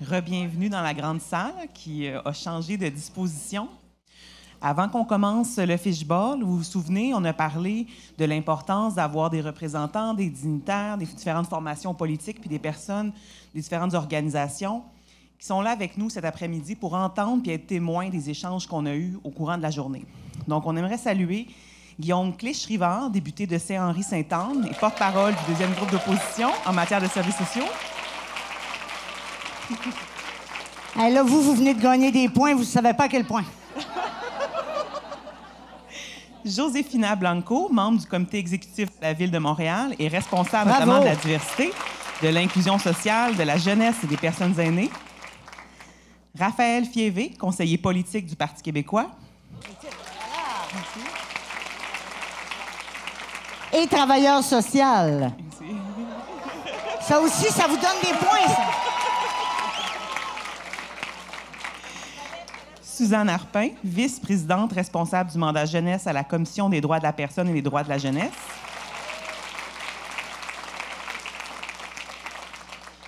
Re-bienvenue dans la grande salle qui a changé de disposition. Avant qu'on commence le fishball, vous vous souvenez, on a parlé de l'importance d'avoir des représentants, des dignitaires, des différentes formations politiques, puis des personnes des différentes organisations qui sont là avec nous cet après-midi pour entendre et être témoins des échanges qu'on a eus au courant de la journée. Donc, on aimerait saluer Guillaume Clich-Rivard, député de Saint-Henri-Sainte-Anne et porte-parole du deuxième groupe d'opposition en matière de services sociaux. Hey, là, vous venez de gagner des points, vous ne savez pas à quel point. Josefina Blanco, membre du comité exécutif de la Ville de Montréal et responsable notamment de la diversité, de l'inclusion sociale, de la jeunesse et des personnes aînées. Raphaël Fievé, conseiller politique du Parti québécois. Et travailleur social. Merci. Ça aussi, ça vous donne des points, ça. Suzanne Arpin, vice-présidente responsable du mandat jeunesse à la Commission des droits de la personne et des droits de la jeunesse.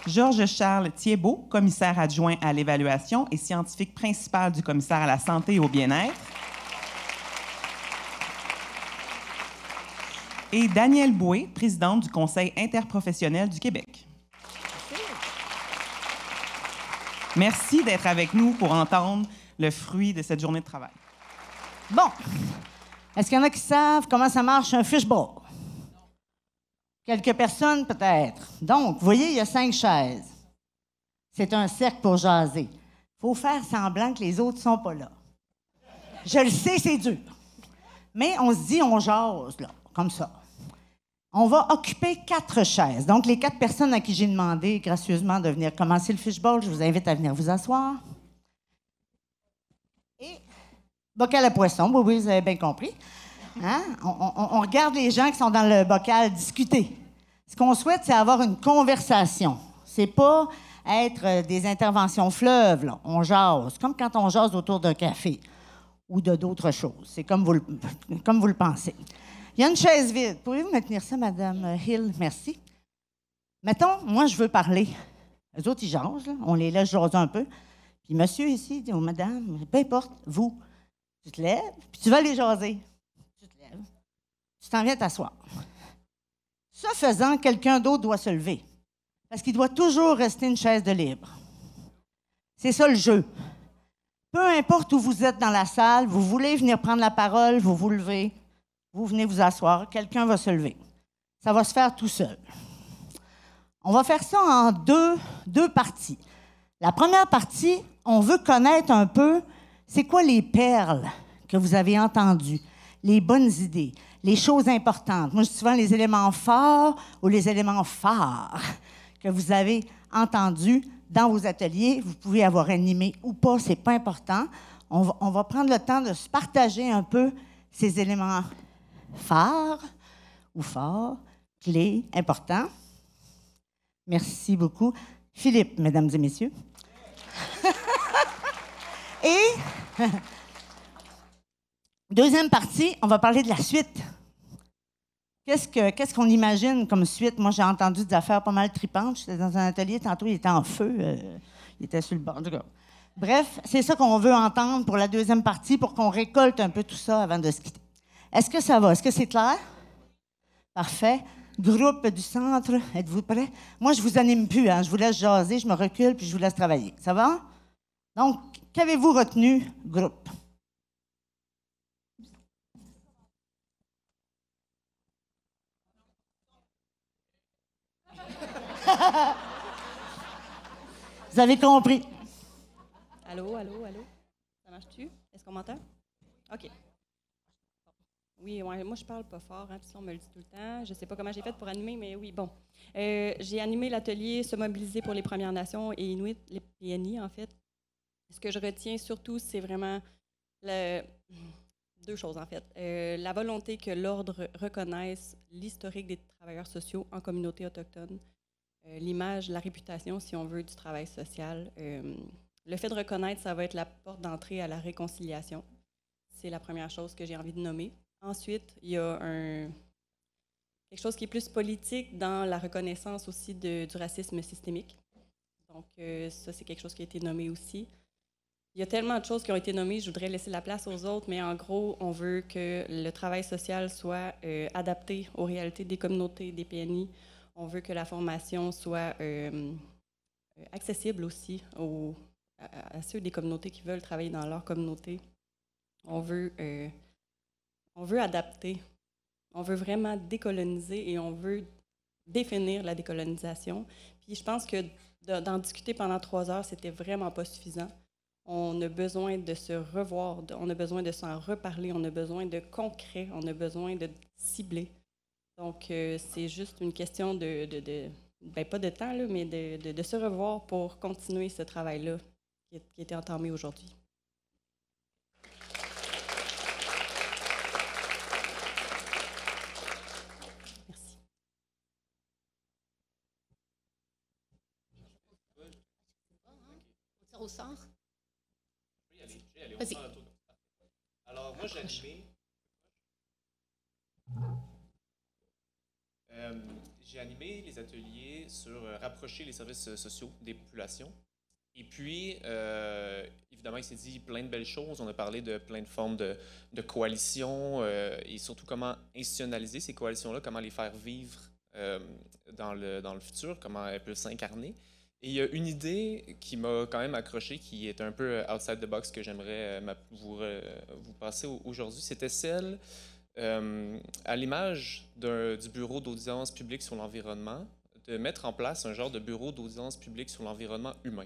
Georges-Charles Thiébaut, commissaire adjoint à l'évaluation et scientifique principal du commissaire à la santé et au bien-être. Et Danielle Boué, présidente du Conseil interprofessionnel du Québec. Merci d'être avec nous pour entendre le fruit de cette journée de travail. Bon. Est-ce qu'il y en a qui savent comment ça marche un fishbowl? Quelques personnes, peut-être. Donc, vous voyez, il y a 5 chaises. C'est un cercle pour jaser. Il faut faire semblant que les autres ne sont pas là. Je le sais, c'est dur. Mais on se dit, on jase, là, comme ça. On va occuper 4 chaises. Donc, les 4 personnes à qui j'ai demandé gracieusement de venir commencer le fishbowl, je vous invite à venir vous asseoir. Et bocal à poisson, oui, vous avez bien compris. Hein? On regarde les gens qui sont dans le bocal discuter. Ce qu'on souhaite, c'est avoir une conversation. C'est pas être des interventions fleuves, là. On jase, comme quand on jase autour d'un café ou d'autres choses. C'est comme vous le pensez. Il y a une chaise vide. Pouvez-vous me tenir ça, Madame Hill? Merci. Mettons, moi, je veux parler. Les autres, ils jasent, là. On les laisse jaser un peu. Puis monsieur ici, ou madame, peu importe, vous, tu te lèves, puis tu vas les jaser. Tu te lèves, tu t'en viens t'asseoir. Ce faisant, quelqu'un d'autre doit se lever. Parce qu'il doit toujours rester une chaise de libre. C'est ça le jeu. Peu importe où vous êtes dans la salle, vous voulez venir prendre la parole, vous vous levez, vous venez vous asseoir, quelqu'un va se lever. Ça va se faire tout seul. On va faire ça en deux parties. La première partie, on veut connaître un peu c'est quoi les perles que vous avez entendues, les bonnes idées, les choses importantes. Moi, je dis souvent les éléments forts ou les éléments phares que vous avez entendus dans vos ateliers. Vous pouvez avoir animé ou pas, c'est pas important. On va prendre le temps de se partager un peu ces éléments phares ou forts, clés, importants. Merci beaucoup. Philippe, mesdames et messieurs. Et, deuxième partie, on va parler de la suite. Qu'est-ce qu'on imagine comme suite? Moi, j'ai entendu des affaires pas mal tripantes. J'étais dans un atelier, tantôt, il était en feu. Il était sur le bord du gars. Bref, c'est ça qu'on veut entendre pour la deuxième partie, pour qu'on récolte un peu tout ça avant de se quitter. Est-ce que ça va? Est-ce que c'est clair? Parfait. Groupe du centre, êtes-vous prêts? Moi, je vous anime plus, hein? Je vous laisse jaser, je me recule, puis je vous laisse travailler. Ça va? Donc, qu'avez-vous retenu, groupe? Vous avez compris. Allô, allô, allô? Ça marche-tu? Est-ce qu'on m'entend? OK. Oui, ouais, moi, je parle pas fort, hein, puis ça, on me le dit tout le temps. Je sais pas comment j'ai fait pour animer, mais oui, bon. J'ai animé l'atelier Se mobiliser pour les Premières Nations et Inuit, les PNI, en fait. Ce que je retiens surtout, c'est vraiment deux choses, en fait. La volonté que l'Ordre reconnaisse l'historique des travailleurs sociaux en communauté autochtone, l'image, la réputation, si on veut, du travail social. Le fait de reconnaître, ça va être la porte d'entrée à la réconciliation. C'est la première chose que j'ai envie de nommer. Ensuite, il y a quelque chose qui est plus politique dans la reconnaissance aussi du racisme systémique. Donc, ça, c'est quelque chose qui a été nommé aussi. Il y a tellement de choses qui ont été nommées, je voudrais laisser la place aux autres, mais en gros, on veut que le travail social soit adapté aux réalités des communautés, des PNI. On veut que la formation soit accessible aussi à ceux des communautés qui veulent travailler dans leur communauté. On veut adapter. On veut vraiment décoloniser et on veut définir la décolonisation. Puis je pense que d'en discuter pendant 3 heures, c'était vraiment pas suffisant. On a besoin de se revoir, on a besoin de s'en reparler, on a besoin de concret, on a besoin de cibler. Donc, c'est juste une question pas de temps, là, mais de se revoir pour continuer ce travail-là qui a été entamé aujourd'hui. Merci. On tire au sort? Je vais y aller. Vas-y. Alors, moi, j'ai animé les ateliers sur rapprocher les services sociaux des populations. Et puis, évidemment, il s'est dit plein de belles choses. On a parlé de plein de formes de coalitions et surtout comment institutionnaliser ces coalitions-là, comment les faire vivre dans le futur, comment elles peuvent s'incarner. Et il y a une idée qui m'a quand même accroché, qui est un peu outside the box, que j'aimerais vous passer aujourd'hui. C'était celle, à l'image du bureau d'audience publique sur l'environnement, de mettre en place un genre de bureau d'audience publique sur l'environnement humain,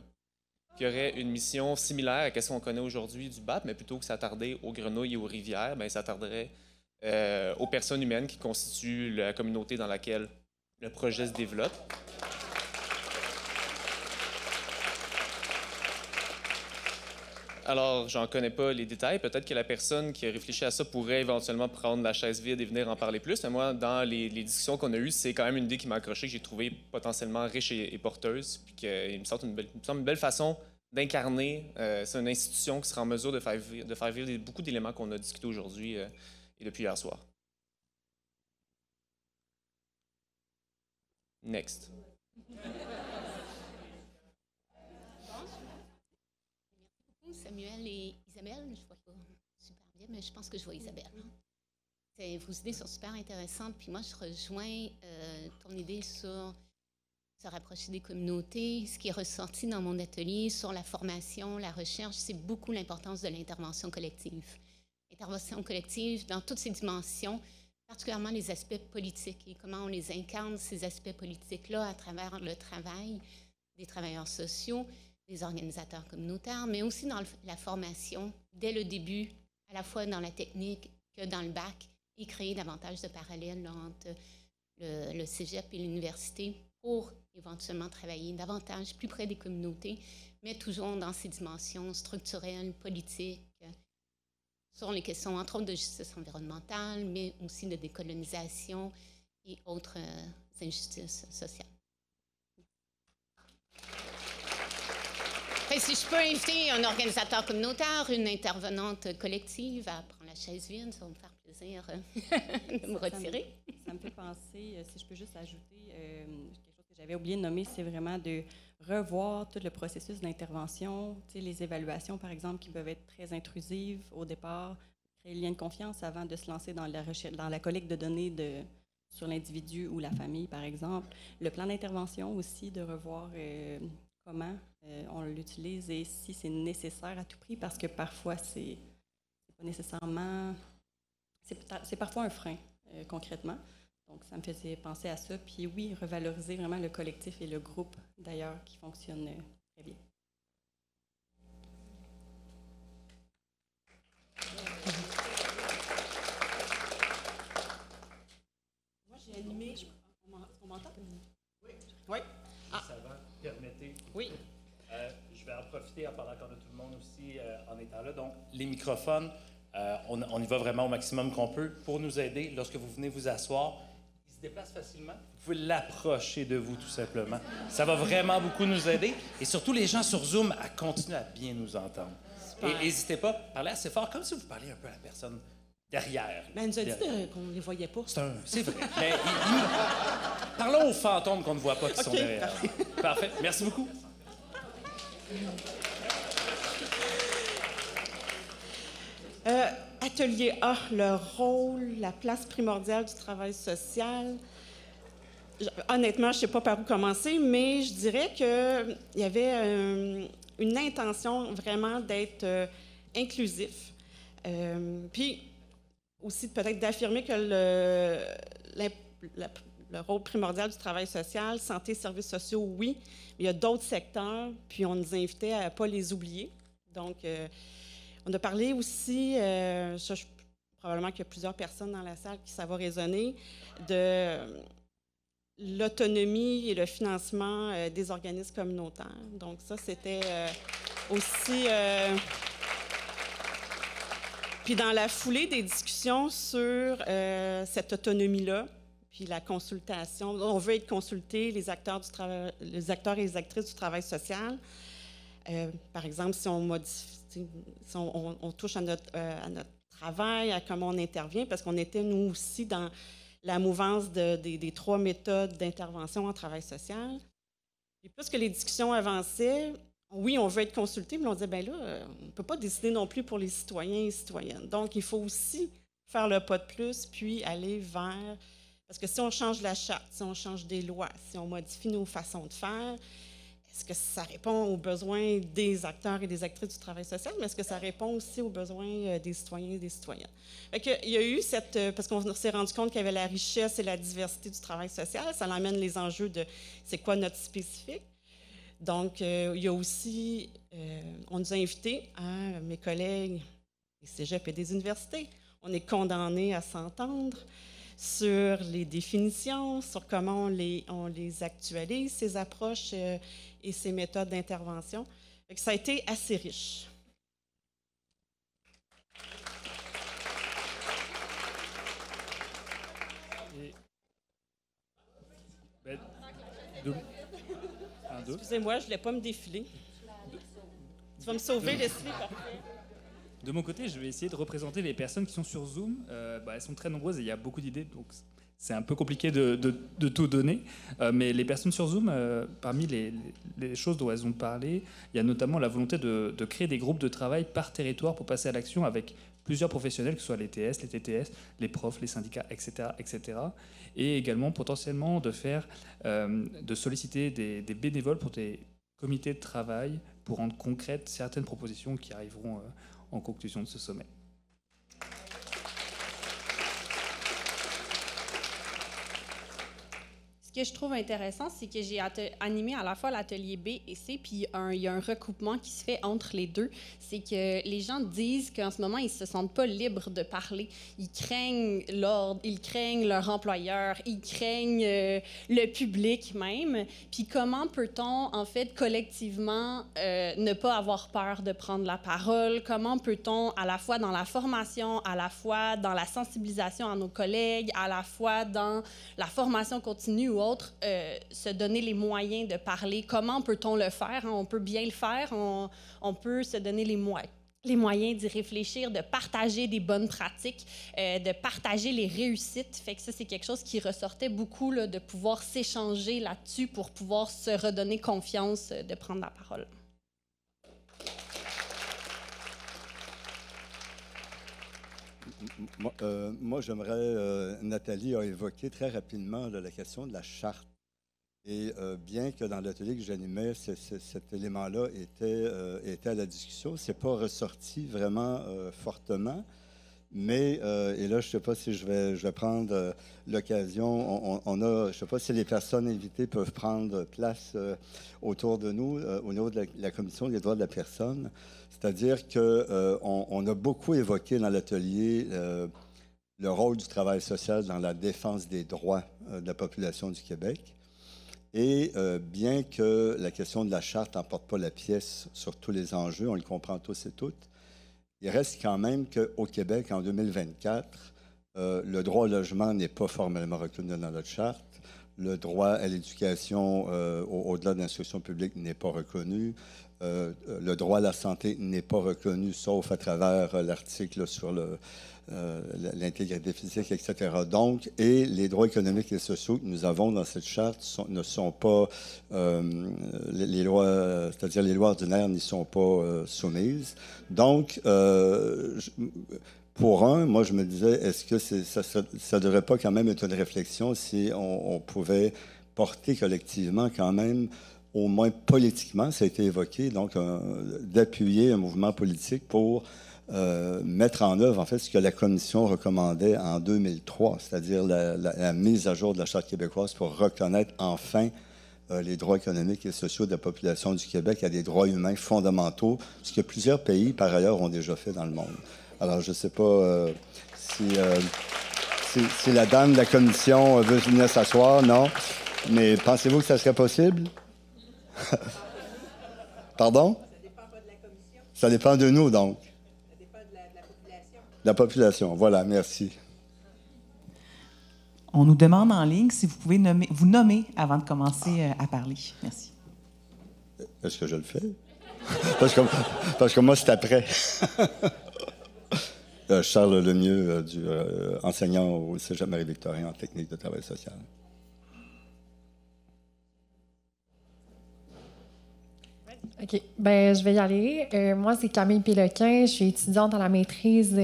qui aurait une mission similaire à ce qu'on connaît aujourd'hui du BAP, mais plutôt que s'attarder aux grenouilles et aux rivières, bien, s'attarderait aux personnes humaines qui constituent la communauté dans laquelle le projet se développe. Alors, j'en connais pas les détails. Peut-être que la personne qui a réfléchi à ça pourrait éventuellement prendre la chaise vide et venir en parler plus. Mais moi, dans les discussions qu'on a eues, c'est quand même une idée qui m'a accroché, que j'ai trouvée potentiellement riche et porteuse. Puis qu'il me semble une belle façon d'incarner. C'est une institution qui sera en mesure de faire vivre beaucoup d'éléments qu'on a discutés aujourd'hui et depuis hier soir. Next. Samuel et Isabelle, je ne vois pas super bien, mais je pense que je vois Isabelle. Vos idées sont super intéressantes, puis moi, je rejoins ton idée sur se rapprocher des communautés. Ce qui est ressorti dans mon atelier sur la formation, la recherche, c'est beaucoup l'importance de l'intervention collective. L'intervention collective dans toutes ses dimensions, particulièrement les aspects politiques et comment on les incarne, ces aspects politiques-là, à travers le travail des travailleurs sociaux, des organisateurs communautaires, mais aussi dans la formation, dès le début, à la fois dans la technique que dans le bac, et créer davantage de parallèles entre le cégep et l'université pour éventuellement travailler davantage plus près des communautés, mais toujours dans ces dimensions structurelles, politiques, sur les questions, entre autres, de justice environnementale, mais aussi de décolonisation et autres injustices sociales. Enfin, si je peux inviter un organisateur communautaire, une intervenante collective à prendre la chaise vide, ça va me faire plaisir de me retirer. Ça me fait penser, si je peux juste ajouter, quelque chose que j'avais oublié de nommer, c'est vraiment de revoir tout le processus d'intervention, les évaluations, par exemple, qui peuvent être très intrusives au départ, créer le lien de confiance avant de se lancer dans la recherche, dans la collecte de données sur l'individu ou la famille, par exemple. Le plan d'intervention aussi, de revoir comment on l'utilise et si c'est nécessaire à tout prix, parce que parfois, c'est pas nécessairement... C'est parfois un frein, concrètement. Donc, ça me faisait penser à ça. Puis oui, revaloriser vraiment le collectif et le groupe, d'ailleurs, qui fonctionne très bien. Moi, j'ai animé... On m'entend? Oui. Oui. Ah. Ça va, permettez. Oui. Je vais en profiter pendant qu'on a tout le monde aussi en étant là. Donc, les microphones, on y va vraiment au maximum qu'on peut pour nous aider. Lorsque vous venez vous asseoir, il se déplace facilement. Vous pouvez l'approcher de vous, tout simplement. Ça va vraiment beaucoup nous aider. Et surtout, les gens sur Zoom, à continuer à bien nous entendre. Super. Et n'hésitez pas, parlez assez fort, comme si vous parliez un peu à la personne derrière. Ben, elle nous a dit qu'on ne les voyait pas. C'est vrai. Mais parlons aux fantômes qu'on ne voit pas qui sont derrière. Parfait. Merci beaucoup. Atelier A, le rôle, la place primordiale du travail social. Honnêtement, je ne sais pas par où commencer, mais je dirais qu'il y avait une intention vraiment d'être inclusif. Puis aussi peut-être d'affirmer que le rôle primordial du travail social, santé, services sociaux, oui, mais il y a d'autres secteurs, puis on nous invitait à ne pas les oublier. Donc, on a parlé aussi, probablement qu'il y a plusieurs personnes dans la salle qui ça va résonner, de l'autonomie et le financement des organismes communautaires. Donc ça, c'était aussi... Puis dans la foulée des discussions sur cette autonomie-là, puis la consultation, on veut être consulté, les acteurs et les actrices du travail social. Par exemple, si on modifie, si on touche à notre travail, à comment on intervient, parce qu'on était, nous aussi, dans la mouvance des 3 méthodes d'intervention en travail social. Et plus que les discussions avançaient, oui, on veut être consulté, mais on disait, bien là, on ne peut pas décider non plus pour les citoyens et citoyennes. Donc, il faut aussi faire le pas de plus, puis aller vers... Parce que si on change la charte, si on change des lois, si on modifie nos façons de faire, est-ce que ça répond aux besoins des acteurs et des actrices du travail social, mais est-ce que ça répond aussi aux besoins des citoyens et des citoyennes? Il y a eu parce qu'on s'est rendu compte qu'il y avait la richesse et la diversité du travail social, ça l'emmène les enjeux de c'est quoi notre spécifique. Donc, il y a aussi, on nous a invités, mes collègues des cégeps et des universités, on est condamnés à s'entendre sur les définitions, sur comment on les actualise, ces approches et ces méthodes d'intervention. Ça a été assez riche. Excusez-moi, je ne voulais pas me défiler. Tu vas me sauver, Leslie, parfait. De mon côté, je vais essayer de représenter les personnes qui sont sur Zoom. Elles sont très nombreuses et il y a beaucoup d'idées, donc c'est un peu compliqué de tout donner. Mais les personnes sur Zoom, parmi les choses dont elles ont parlé, il y a notamment la volonté de créer des groupes de travail par territoire pour passer à l'action avec plusieurs professionnels, que ce soit les TS, les TTS, les profs, les syndicats, etc., etc. Et également potentiellement de solliciter des bénévoles pour des comités de travail pour rendre concrètes certaines propositions qui arriveront en conclusion de ce sommet. Ce que je trouve intéressant, c'est que j'ai animé à la fois l'atelier B et C, puis il y a un recoupement qui se fait entre les deux. C'est que les gens disent qu'en ce moment, ils ne se sentent pas libres de parler. Ils craignent l'ordre, ils craignent leur employeur, ils craignent le public même. Puis comment peut-on, en fait, collectivement, ne pas avoir peur de prendre la parole? Comment peut-on, à la fois dans la formation, à la fois dans la sensibilisation à nos collègues, à la fois dans la formation continue ou autre, se donner les moyens de parler? Comment peut-on le faire? On peut bien le faire, on peut se donner les moyens d'y réfléchir, de partager des bonnes pratiques, de partager les réussites. Fait que ça, c'est quelque chose qui ressortait beaucoup, là, de pouvoir s'échanger là-dessus pour pouvoir se redonner confiance de prendre la parole. Moi, j'aimerais, Nathalie a évoqué très rapidement là, la question de la charte. Et bien que dans l'atelier que j'animais, cet élément-là était à la discussion, ce n'est pas ressorti vraiment fortement. Mais, et là, je ne sais pas si je vais prendre l'occasion, je ne sais pas si les personnes invitées peuvent prendre place autour de nous, au niveau de la Commission des droits de la personne. C'est-à-dire qu'on a beaucoup évoqué dans l'atelier le rôle du travail social dans la défense des droits de la population du Québec. Et bien que la question de la charte n'emporte pas la pièce sur tous les enjeux, on le comprend tous et toutes, il reste quand même qu'au Québec, en 2024, le droit au logement n'est pas formellement reconnu dans notre charte. Le droit à l'éducation au-delà de l'instruction publique n'est pas reconnu. le droit à la santé n'est pas reconnu, sauf à travers l'article sur l'intégrité physique, etc. Donc, et les droits économiques et sociaux que nous avons dans cette charte ne sont pas, les lois, c'est-à-dire les lois ordinaires n'y sont pas soumises. Donc, moi, je me disais, est-ce que ça ne devrait pas quand même être une réflexion si on pouvait porter collectivement quand même, au moins politiquement, ça a été évoqué, donc d'appuyer un mouvement politique pour mettre en œuvre, en fait, ce que la Commission recommandait en 2003, c'est-à-dire la mise à jour de la Charte québécoise pour reconnaître enfin les droits économiques et sociaux de la population du Québec à des droits humains fondamentaux, ce que plusieurs pays, par ailleurs, ont déjà fait dans le monde. Alors, je ne sais pas si la dame de la Commission veut venir s'asseoir, non? Mais pensez-vous que ça serait possible? Pardon? Ça ne dépend pas de la Commission. Ça dépend de nous, donc. Ça dépend de la population. La population, voilà, merci. On nous demande en ligne si vous pouvez vous nommer avant de commencer à parler. Merci. Est-ce que je le fais? parce que moi, c'est après. Charles Lemieux, enseignant au Cégep Marie-Victorin en technique de travail social. OK. Ben, je vais y aller. Moi, c'est Camille Péloquin. Je suis étudiante en la maîtrise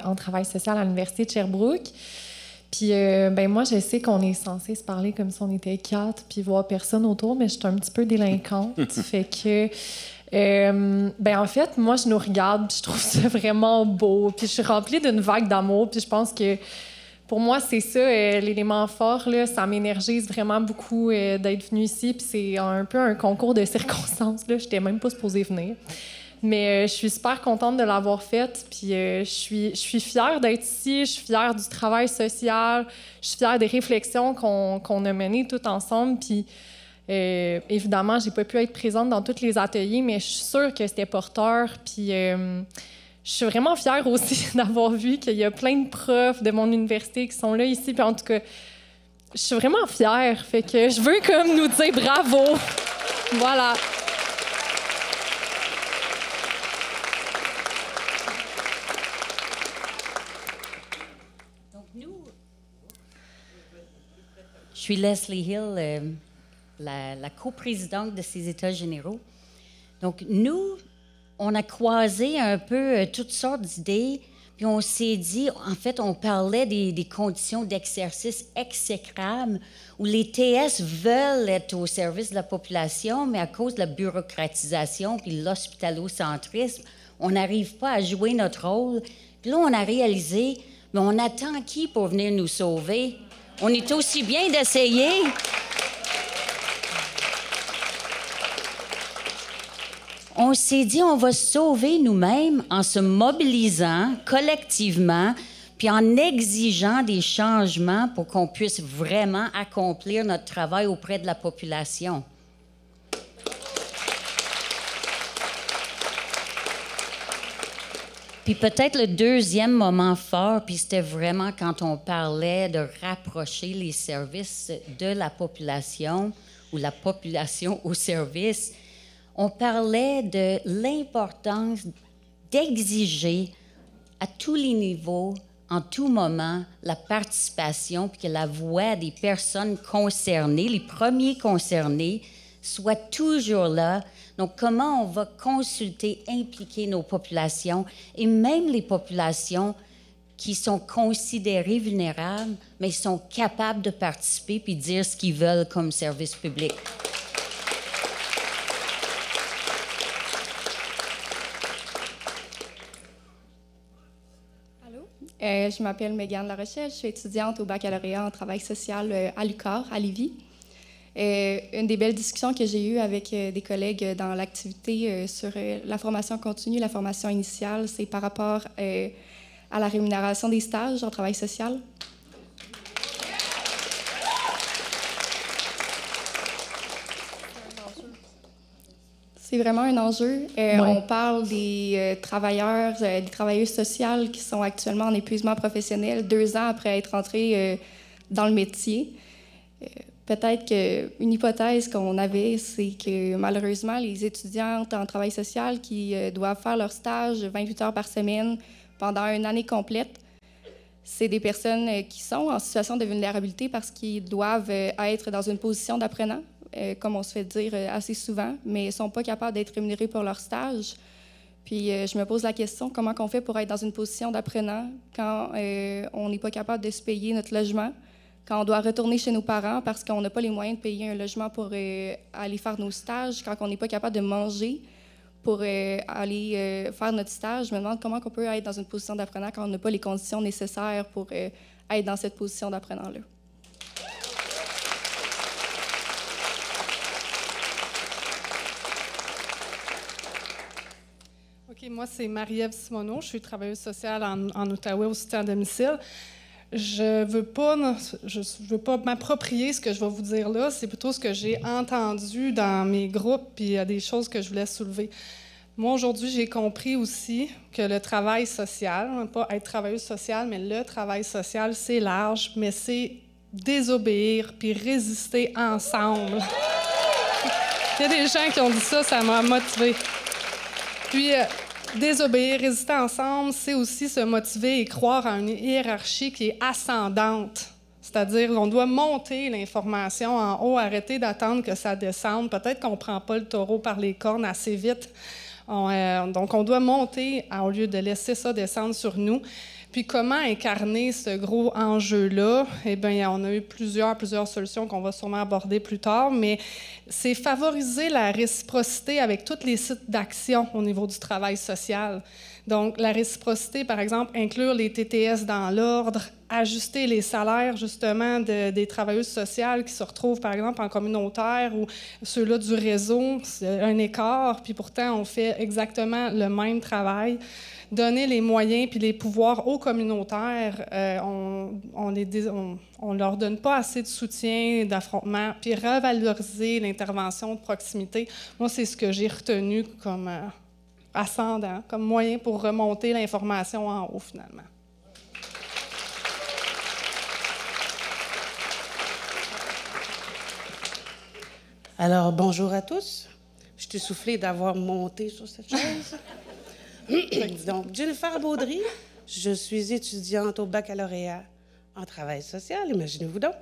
en travail social à l'Université de Sherbrooke. Puis, ben, moi, je sais qu'on est censé se parler comme si on était 4 puis voir personne autour, mais je suis un petit peu délinquante. Fait que, ben, en fait, moi, je nous regarde puis je trouve ça vraiment beau. Puis, je suis remplie d'une vague d'amour. Puis, je pense que pour moi, c'est ça, l'élément fort, là, ça m'énergise vraiment beaucoup d'être venue ici. Puis c'est un peu un concours de circonstances. Je n'étais même pas supposée venir. Mais je suis super contente de l'avoir faite. Puis je suis fière d'être ici. Je suis fière du travail social. Je suis fière des réflexions qu'on a menées toutes ensemble. Puis évidemment, je n'ai pas pu être présente dans tous les ateliers, mais je suis sûre que c'était porteur. Puis je suis vraiment fière aussi d'avoir vu qu'il y a plein de profs de mon université qui sont là ici. Puis en tout cas, je suis vraiment fière. Fait que je veux comme nous dire bravo. Voilà. Donc nous, je suis Leslie Hill, la coprésidente de ces États généraux. Donc nous, on a croisé un peu toutes sortes d'idées, puis on s'est dit, en fait, on parlait des conditions d'exercice exécrables où les TS veulent être au service de la population, mais à cause de la bureaucratisation puis l'hospitalocentrisme, on n'arrive pas à jouer notre rôle. Puis là, on a réalisé, mais on attend qui pour venir nous sauver? On est aussi bien d'essayer. On s'est dit, on va se sauver nous-mêmes en se mobilisant collectivement, puis en exigeant des changements pour qu'on puisse vraiment accomplir notre travail auprès de la population. Puis peut-être le deuxième moment fort, puis c'était vraiment quand on parlait de rapprocher les services de la population ou la population au service. On parlait de l'importance d'exiger à tous les niveaux, en tout moment, la participation, puis que la voix des personnes concernées, les premiers concernés, soit toujours là. Donc, comment on va consulter, impliquer nos populations, et même les populations qui sont considérées vulnérables, mais sont capables de participer puis dire ce qu'ils veulent comme service public. Je m'appelle Mégane Larochelle, je suis étudiante au baccalauréat en travail social à l'UQAR, à Lévis. Une des belles discussions que j'ai eues avec des collègues dans l'activité sur la formation continue, la formation initiale, c'est par rapport à la rémunération des stages en travail social. C'est vraiment un enjeu. On parle des travailleurs, des travailleuses sociales qui sont actuellement en épuisement professionnel 2 ans après être entrés dans le métier. peut-être qu'une hypothèse qu'on avait, c'est que malheureusement, les étudiantes en travail social qui doivent faire leur stage 28 heures par semaine pendant une année complète, c'est des personnes qui sont en situation de vulnérabilité parce qu'ils doivent être dans une position d'apprenant, comme on se fait dire assez souvent, mais ils ne sont pas capables d'être rémunérés pour leur stage. Puis je me pose la question, comment on fait pour être dans une position d'apprenant quand on n'est pas capable de se payer notre logement, quand on doit retourner chez nos parents parce qu'on n'a pas les moyens de payer un logement pour aller faire nos stages, quand on n'est pas capable de manger pour aller faire notre stage. Je me demande comment on peut être dans une position d'apprenant quand on n'a pas les conditions nécessaires pour être dans cette position d'apprenant-là. OK, moi, c'est Marie-Ève Simoneau. Je suis travailleuse sociale en Outaouais au soutien à domicile. Je veux pas m'approprier ce que je vais vous dire là. C'est plutôt ce que j'ai entendu dans mes groupes, puis il y a des choses que je voulais soulever. Moi, aujourd'hui, j'ai compris aussi que le travail social, pas être travailleuse sociale, mais le travail social, c'est large, mais c'est désobéir puis résister ensemble. Il y a des gens qui ont dit ça, ça m'a motivée. Puis, désobéir, résister ensemble, c'est aussi se motiver et croire à une hiérarchie qui est ascendante. C'est-à-dire qu'on doit monter l'information en haut, arrêter d'attendre que ça descende. Peut-être qu'on ne prend pas le taureau par les cornes assez vite. Donc, on doit monter au lieu de laisser ça descendre sur nous. Puis, comment incarner ce gros enjeu-là? Eh bien, on a eu plusieurs solutions qu'on va sûrement aborder plus tard, mais c'est favoriser la réciprocité avec tous les sites d'action au niveau du travail social. Donc, la réciprocité, par exemple, inclure les TTS dans l'ordre, ajuster les salaires, justement, des travailleuses sociales qui se retrouvent, par exemple, en communautaire ou ceux-là du réseau. C'est un écart, puis pourtant, on fait exactement le même travail. Donner les moyens puis les pouvoirs aux communautaires, on leur donne pas assez de soutien, d'affrontement, puis revaloriser l'intervention de proximité. Moi, c'est ce que j'ai retenu comme ascendant, comme moyen pour remonter l'information en haut, finalement. Alors, bonjour à tous. Je suis soufflée d'avoir monté sur cette chaise. Donc, Jennifer Baudry, je suis étudiante au baccalauréat en travail social, imaginez-vous donc,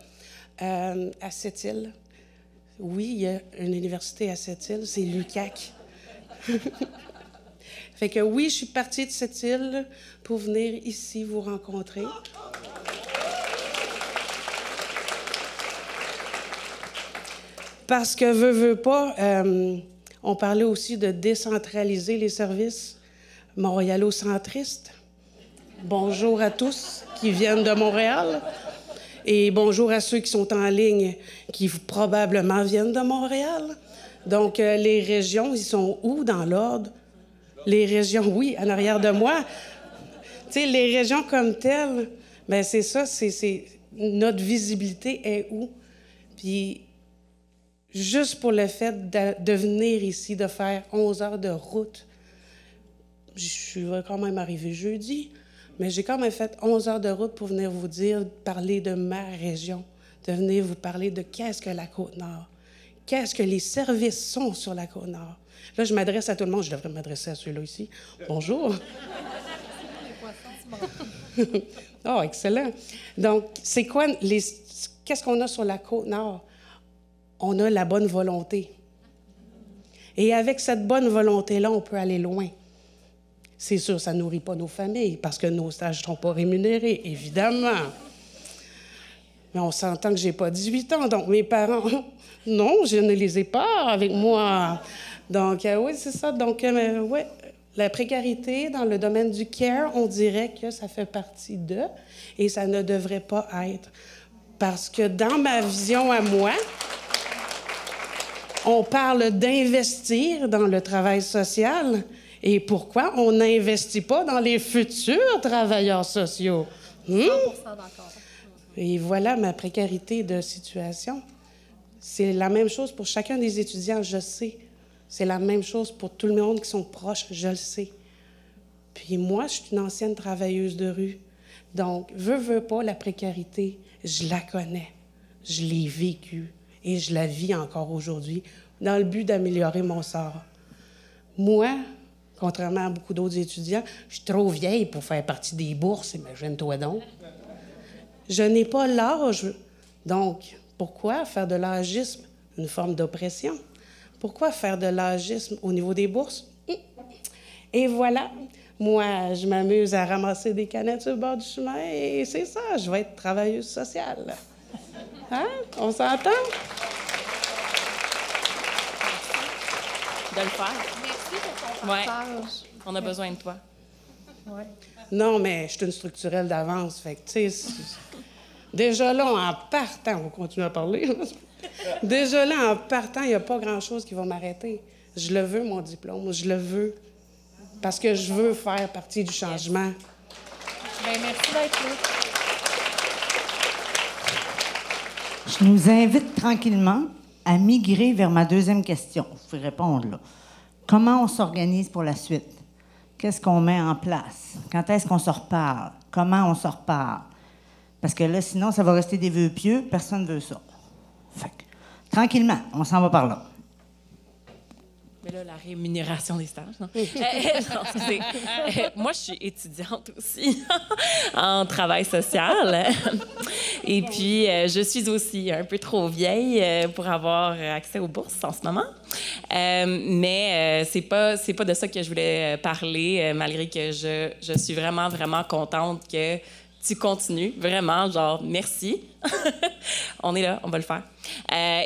à Sept-Îles. Oui, il y a une université à Sept-Îles, c'est l'UQAC. Fait que oui, je suis partie de Sept-Îles pour venir ici vous rencontrer. Parce que, veut pas, on parlait aussi de décentraliser les services montréalocentristes. Bonjour à tous qui viennent de Montréal et bonjour à ceux qui sont en ligne qui probablement viennent de Montréal. Donc, les régions, ils sont où dans l'ordre? Les régions, oui, en arrière de moi. Tu sais, les régions comme telles, bien, c'est ça, c'est notre visibilité est où? Puis, juste pour le fait de venir ici, de faire 11 heures de route, je suis quand même arrivée jeudi, mais j'ai quand même fait 11 heures de route pour venir vous dire, parler de ma région, de venir vous parler de qu'est-ce que la Côte-Nord, qu'est-ce que les services sont sur la Côte-Nord. Là, je m'adresse à tout le monde, je devrais m'adresser à ceux-là ici. Bonjour. Oh, excellent. Donc, c'est quoi, qu'est-ce qu'on a sur la Côte-Nord? On a la bonne volonté. Et avec cette bonne volonté-là, on peut aller loin. C'est sûr, ça ne nourrit pas nos familles parce que nos stages ne seront pas rémunérés, évidemment. Mais on s'entend que je n'ai pas 18 ans, donc mes parents, non, je ne les ai pas avec moi. Donc, oui, c'est ça. Donc, oui, la précarité dans le domaine du care, on dirait que ça fait partie d'eux et ça ne devrait pas être. Parce que dans ma vision à moi, on parle d'investir dans le travail social. Et pourquoi on n'investit pas dans les futurs travailleurs sociaux? 100% d'accord. Et voilà ma précarité de situation. C'est la même chose pour chacun des étudiants, je sais. C'est la même chose pour tout le monde qui sont proches, je le sais. Puis moi, je suis une ancienne travailleuse de rue. Donc, veux pas, la précarité, je la connais. Je l'ai vécu et je la vis encore aujourd'hui dans le but d'améliorer mon sort. Moi, contrairement à beaucoup d'autres étudiants, je suis trop vieille pour faire partie des bourses, imagine-toi donc. Je n'ai pas l'âge, donc pourquoi faire de l'âgisme une forme d'oppression? Pourquoi faire de l'âgisme au niveau des bourses? Et voilà, moi, je m'amuse à ramasser des canettes sur le bord du chemin et c'est ça, je vais être travailleuse sociale. Hein? On s'entend? De le faire. Merci pour ton Ouais. partage. On a besoin de toi. Ouais. Non, mais je suis une structurelle d'avance, fait que, tu sais, déjà là, en partant, on va continuer à parler, déjà là, en partant, il n'y a pas grand-chose qui va m'arrêter. Je le veux, mon diplôme, je le veux, parce que je veux faire partie du changement. Ben, merci d'être là. Je nous invite tranquillement à migrer vers ma deuxième question. Vous pouvez répondre, là. Comment on s'organise pour la suite? Qu'est-ce qu'on met en place? Quand est-ce qu'on se reparle? Comment on se reparle? Parce que là, sinon, ça va rester des vœux pieux. Personne ne veut ça. Fait que, tranquillement, on s'en va par là. Mais là, la rémunération des stages, non? Non, excusez. Moi, je suis étudiante aussi en travail social. Et puis, je suis aussi un peu trop vieille pour avoir accès aux bourses en ce moment. Mais c'est pas de ça que je voulais parler, malgré que je suis vraiment, vraiment contente que tu continues. Vraiment, genre, merci. On est là, on va le faire.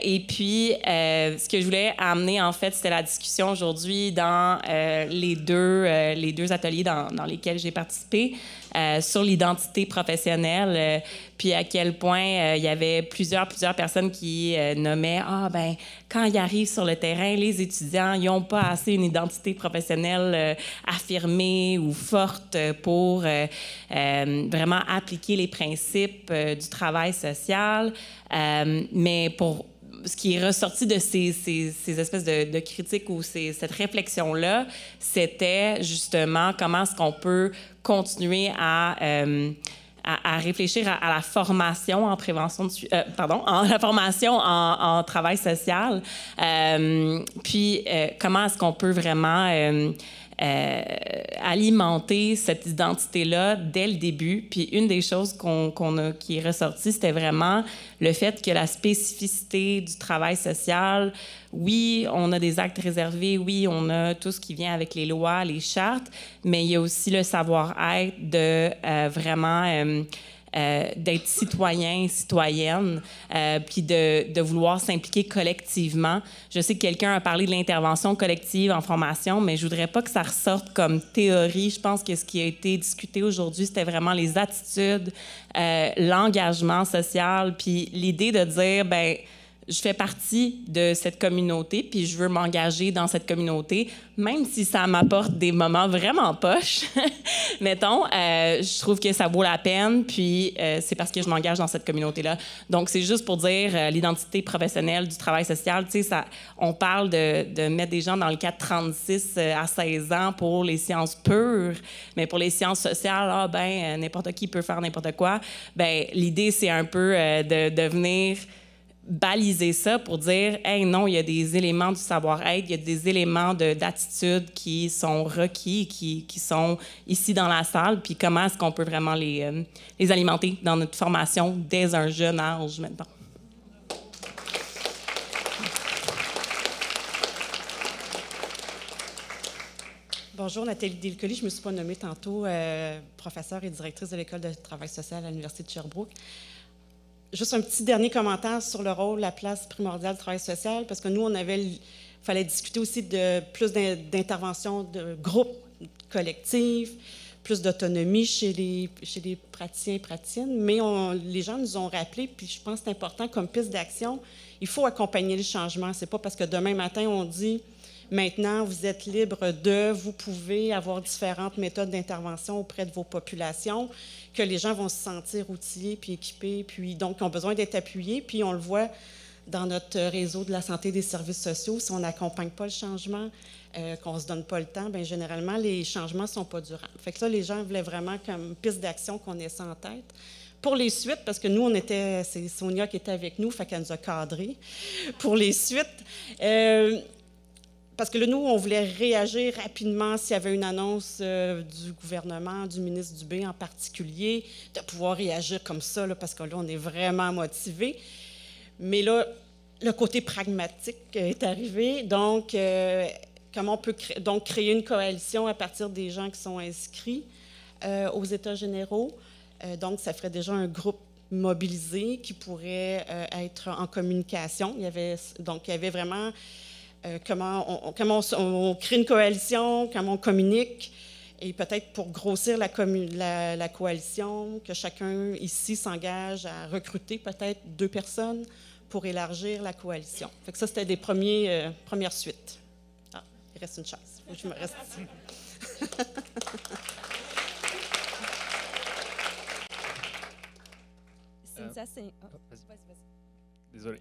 Et puis, ce que je voulais amener, en fait, c'était la discussion aujourd'hui dans les deux ateliers dans lesquels j'ai participé sur l'identité professionnelle, puis à quel point il y avait plusieurs personnes qui nommaient « Ah, ben quand ils arrivent sur le terrain, les étudiants, ils n'ont pas assez une identité professionnelle affirmée ou forte pour vraiment appliquer les principes du travail social. » Mais pour ce qui est ressorti de ces espèces de critiques ou cette réflexion-là, c'était justement comment est-ce qu'on peut continuer à réfléchir à la formation en prévention la formation en travail social. Puis comment est-ce qu'on peut vraiment alimenter cette identité-là dès le début. Puis une des choses qui est ressortie, c'était vraiment le fait que la spécificité du travail social, oui, on a des actes réservés, oui, on a tout ce qui vient avec les lois, les chartes, mais il y a aussi le savoir-être de vraiment d'être citoyen, citoyenne, puis de vouloir s'impliquer collectivement. Je sais que quelqu'un a parlé de l'intervention collective en formation, mais je voudrais pas que ça ressorte comme théorie. Je pense que ce qui a été discuté aujourd'hui, c'était vraiment les attitudes, l'engagement social, puis l'idée de dire, ben je fais partie de cette communauté, puis je veux m'engager dans cette communauté, même si ça m'apporte des moments vraiment poches. Mettons, je trouve que ça vaut la peine, puis c'est parce que je m'engage dans cette communauté-là. Donc, c'est juste pour dire l'identité professionnelle du travail social. Tu sais, on parle de mettre des gens dans le cadre 36 à 16 ans pour les sciences pures, mais pour les sciences sociales, n'importe qui peut faire n'importe quoi. Ben, l'idée, c'est un peu de venir baliser ça pour dire « Hey, non, il y a des éléments du savoir-être, il y a des éléments d'attitude qui sont requis, qui sont ici dans la salle, puis comment est-ce qu'on peut vraiment les alimenter dans notre formation dès un jeune âge maintenant. » Bonjour, Nathalie Delcolli. Je ne me suis pas nommée tantôt professeure et directrice de l'École de travail social à l'Université de Sherbrooke. Juste un petit dernier commentaire sur le rôle, la place primordiale du travail social, parce que nous, fallait discuter aussi de plus d'interventions de groupes collectifs, plus d'autonomie chez les praticiens et praticiennes, mais les gens nous ont rappelé, puis je pense que c'est important comme piste d'action, il faut accompagner le changement. C'est pas parce que demain matin, on dit « Maintenant, vous êtes libre vous pouvez avoir différentes méthodes d'intervention auprès de vos populations », que les gens vont se sentir outillés puis équipés, puis donc ont besoin d'être appuyés. Puis on le voit dans notre réseau de la santé et des services sociaux, si on n'accompagne pas le changement, qu'on ne se donne pas le temps, bien généralement, les changements ne sont pas durables. Fait que ça, les gens voulaient vraiment comme piste d'action qu'on ait ça en tête pour les suites, parce que nous, c'est Sonia qui était avec nous, fait qu'elle nous a cadrés. Pour les suites, parce que là, nous, on voulait réagir rapidement s'il y avait une annonce du gouvernement, du ministre Dubé en particulier, de pouvoir réagir comme ça, là, parce que là, on est vraiment motivés. Mais là, le côté pragmatique est arrivé. Donc, comment on peut créer une coalition à partir des gens qui sont inscrits aux États généraux? Donc, ça ferait déjà un groupe mobilisé qui pourrait être en communication. Il y avait vraiment comment on crée une coalition, comment on communique, et peut-être pour grossir la coalition, que chacun ici s'engage à recruter peut-être 2 personnes pour élargir la coalition. Fait que ça, c'était des premières suites. Ah, il reste une chance. Faut que je me reste ici. Désolé.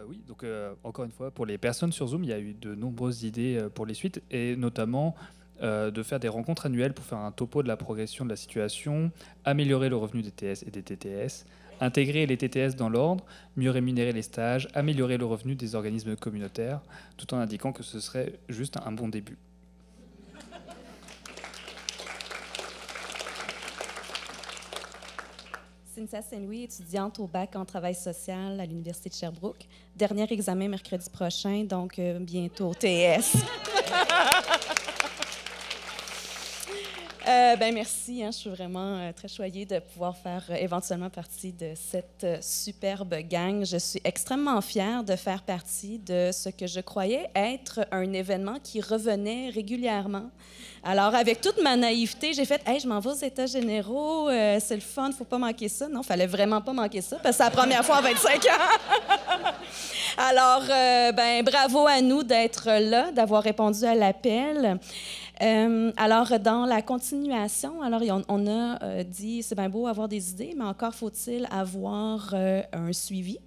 Oui, donc encore une fois, pour les personnes sur Zoom, il y a eu de nombreuses idées pour les suites, et notamment de faire des rencontres annuelles pour faire un topo de la progression de la situation, améliorer le revenu des TS et des TTS, intégrer les TTS dans l'ordre, mieux rémunérer les stages, améliorer le revenu des organismes communautaires, tout en indiquant que ce serait juste un bon début. Cynthia Saint-Louis, étudiante au bac en travail social à l'Université de Sherbrooke. Dernier examen mercredi prochain, donc bientôt TS. Merci, je suis vraiment très choyée de pouvoir faire éventuellement partie de cette superbe gang. Je suis extrêmement fière de faire partie de ce que je croyais être un événement qui revenait régulièrement. Alors, avec toute ma naïveté, j'ai fait « Hey, je m'en vais aux États généraux, c'est le fun, faut pas manquer ça. » Non, il fallait vraiment pas manquer ça, parce que c'est la première fois en 25 ans. Alors, bravo à nous d'être là, d'avoir répondu à l'appel. Alors, dans la continuation, on a dit, c'est bien beau avoir des idées, mais encore faut-il avoir un suivi.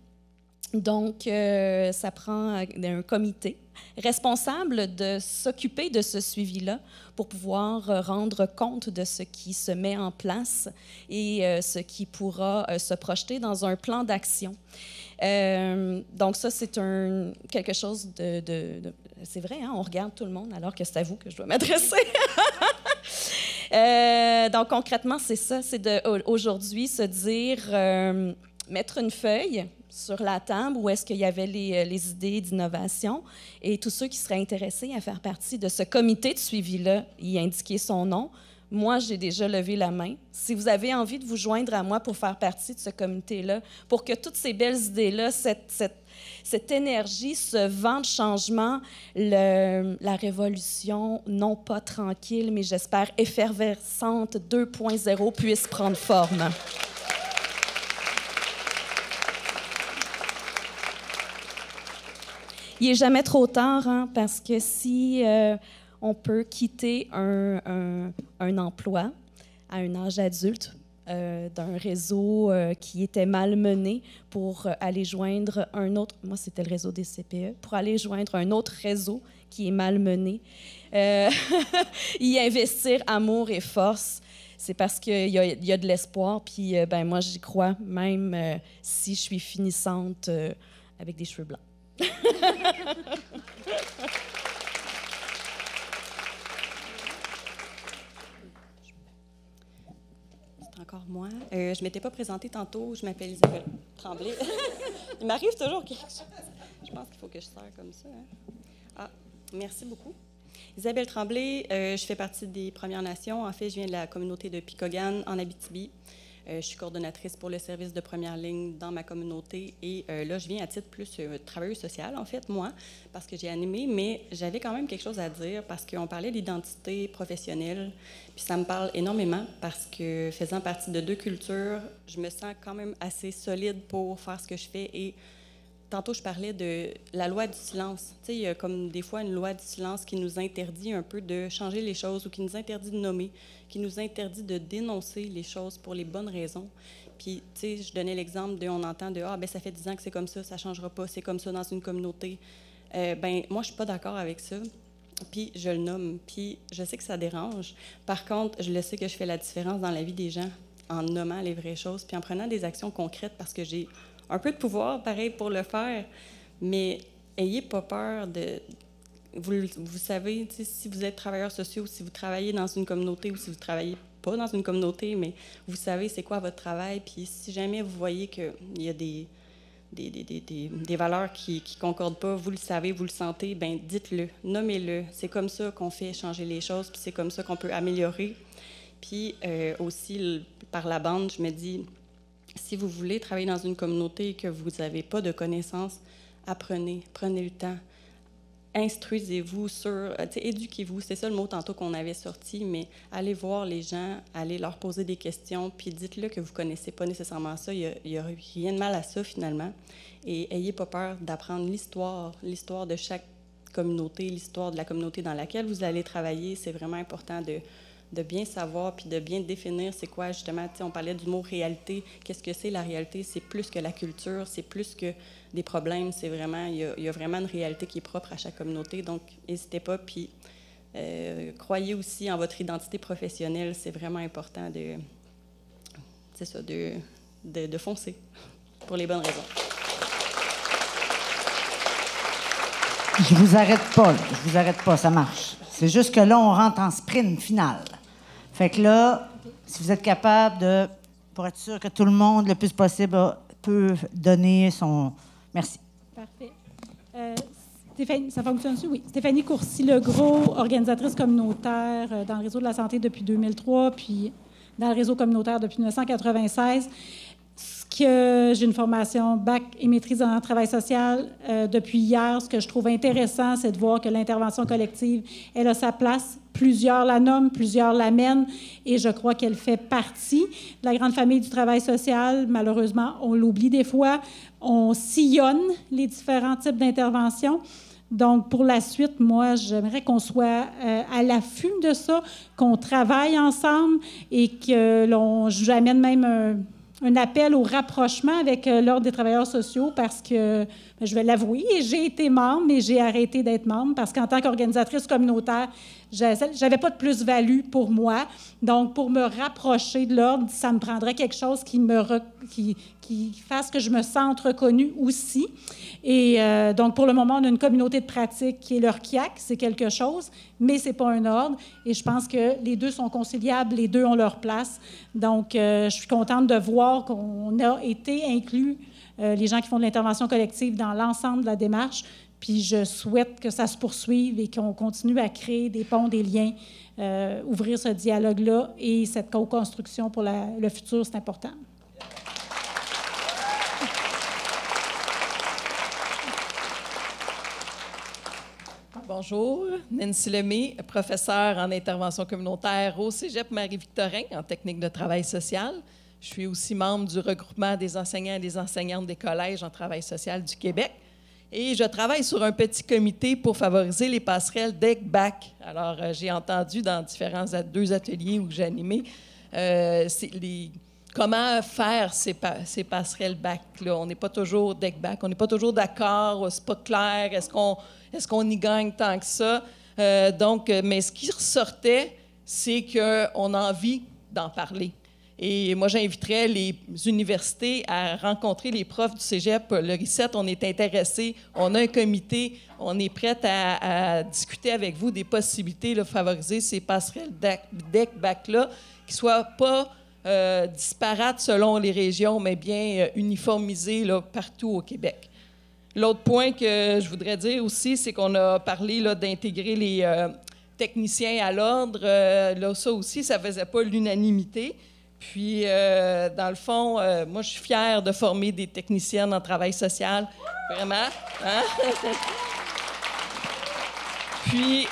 Donc, ça prend un comité responsable de s'occuper de ce suivi-là pour pouvoir rendre compte de ce qui se met en place et ce qui pourra se projeter dans un plan d'action. Donc ça, c'est quelque chose de c'est vrai, on regarde tout le monde alors que c'est à vous que je dois m'adresser. Donc concrètement, c'est ça, c'est aujourd'hui se dire, mettre une feuille sur la table où est-ce qu'il y avait les idées d'innovation et tous ceux qui seraient intéressés à faire partie de ce comité de suivi-là, y indiquer son nom. Moi, j'ai déjà levé la main. Si vous avez envie de vous joindre à moi pour faire partie de ce comité-là, pour que toutes ces belles idées-là, cette énergie, ce vent de changement, la révolution, non pas tranquille, mais j'espère effervescente 2.0, puisse prendre forme. Il n'est jamais trop tard, parce que si on peut quitter un emploi à un âge adulte d'un réseau qui était mal mené pour aller joindre un autre, moi c'était le réseau des CPE, pour aller joindre un autre réseau qui est mal mené, y investir amour et force, c'est parce qu'il y a de l'espoir, puis moi j'y crois, même si je suis finissante avec des cheveux blancs. C'est encore moi. Je ne m'étais pas présentée tantôt. Je m'appelle Isabelle Tremblay. Il m'arrive toujours quelque chose. Je pense qu'il faut que je serre comme ça. Ah, merci beaucoup. Isabelle Tremblay, je fais partie des Premières Nations. En fait, je viens de la communauté de Picogan, en Abitibi. Je suis coordonnatrice pour le service de première ligne dans ma communauté et là, je viens à titre plus travailleuse sociale, en fait, moi, parce que j'ai animé, mais j'avais quand même quelque chose à dire parce qu'on parlait d'identité professionnelle, puis ça me parle énormément parce que faisant partie de 2 cultures, je me sens quand même assez solide pour faire ce que je fais et tantôt, je parlais de la loi du silence. Tu sais, il y a comme des fois une loi du silence qui nous interdit un peu de changer les choses ou qui nous interdit de nommer, qui nous interdit de dénoncer les choses pour les bonnes raisons. Puis, tu sais, je donnais l'exemple de, on entend de, ça fait 10 ans que c'est comme ça ne changera pas, c'est comme ça dans une communauté. Moi, je suis pas d'accord avec ça. Puis, je le nomme. Puis, je sais que ça dérange. Par contre, je le sais que je fais la différence dans la vie des gens en nommant les vraies choses, puis en prenant des actions concrètes, parce que j'ai un peu de pouvoir, pareil, pour le faire, mais ayez pas peur de... Vous savez, si vous êtes travailleurs sociaux, si vous travaillez dans une communauté ou si vous travaillez pas dans une communauté, mais vous savez c'est quoi votre travail, puis si jamais vous voyez qu'il y a des valeurs qui ne concordent pas, vous le savez, vous le sentez, bien, dites-le, nommez-le. C'est comme ça qu'on fait changer les choses, puis c'est comme ça qu'on peut améliorer. Puis aussi, par la bande, je me dis, si vous voulez travailler dans une communauté et que vous n'avez pas de connaissances, apprenez, prenez le temps. Instruisez-vous sur, éduquez-vous, c'est ça le mot tantôt qu'on avait sorti, mais allez voir les gens, allez leur poser des questions, puis dites-le que vous ne connaissez pas nécessairement ça, il n'y a rien de mal à ça finalement, et n'ayez pas peur d'apprendre l'histoire de chaque communauté, l'histoire de la communauté dans laquelle vous allez travailler, c'est vraiment important de bien savoir puis de bien définir c'est quoi, justement, on parlait du mot réalité. Qu'est-ce que c'est la réalité? C'est plus que la culture, c'est plus que des problèmes. C'est vraiment, il y a vraiment une réalité qui est propre à chaque communauté. Donc, n'hésitez pas. Puis, croyez aussi en votre identité professionnelle. C'est vraiment important de foncer pour les bonnes raisons. Je vous arrête pas, ça marche. C'est juste que là, on rentre en sprint final. Fait que là, si vous êtes capable pour être sûr que tout le monde, le plus possible, peut donner son... Merci. Parfait. Stéphanie, ça fonctionne-tu? Oui. Stéphanie Courcy-Legros, organisatrice communautaire dans le réseau de la santé depuis 2003, puis dans le réseau communautaire depuis 1996. J'ai une formation bac et maîtrise en travail social depuis hier. Ce que je trouve intéressant, c'est de voir que l'intervention collective, elle a sa place. Plusieurs la nomment, plusieurs l'amènent, et je crois qu'elle fait partie de la grande famille du travail social. Malheureusement, on l'oublie des fois. On sillonne les différents types d'interventions. Donc, pour la suite, moi, j'aimerais qu'on soit à l'affût de ça, qu'on travaille ensemble et que j'amène même un appel au rapprochement avec l'Ordre des travailleurs sociaux parce que, je vais l'avouer, j'ai été membre, mais j'ai arrêté d'être membre parce qu'en tant qu'organisatrice communautaire, j'avais pas de plus-value pour moi. Donc, pour me rapprocher de l'Ordre, ça me prendrait quelque chose qui fasse que je me sente reconnue aussi. Et donc, pour le moment, on a une communauté de pratique qui est l'ORCIAC, c'est quelque chose, mais c'est pas un ordre. Et je pense que les deux sont conciliables, les deux ont leur place. Donc, je suis contente de voir qu'on a été inclus, les gens qui font de l'intervention collective, dans l'ensemble de la démarche. Puis je souhaite que ça se poursuive et qu'on continue à créer des ponts, des liens, ouvrir ce dialogue-là et cette co-construction pour le futur, c'est important. Bonjour, Nancy Lemay, professeure en intervention communautaire au Cégep Marie-Victorin en technique de travail social. Je suis aussi membre du regroupement des enseignants et des enseignantes des collèges en travail social du Québec. Et je travaille sur un petit comité pour favoriser les passerelles DEC-BAC. Alors, j'ai entendu dans deux ateliers où j'ai animé comment faire ces passerelles BAC-là. On n'est pas toujours DEC-BAC, on n'est pas toujours d'accord, c'est pas clair, est-ce qu'on y gagne tant que ça? Mais ce qui ressortait, c'est qu'on a envie d'en parler. Et moi, j'inviterais les universités à rencontrer les profs du cégep. Le RICET, on est intéressés. On a un comité. On est prêt à discuter avec vous des possibilités de favoriser ces passerelles DEC-BAC-là qui ne soient pas disparates selon les régions, mais bien uniformisées là, partout au Québec. L'autre point que je voudrais dire aussi, c'est qu'on a parlé là, d'intégrer les techniciens à l'ordre. Là, ça aussi, ça ne faisait pas l'unanimité. Puis, dans le fond, moi, je suis fière de former des techniciennes en travail social. Vraiment. Hein? Puis,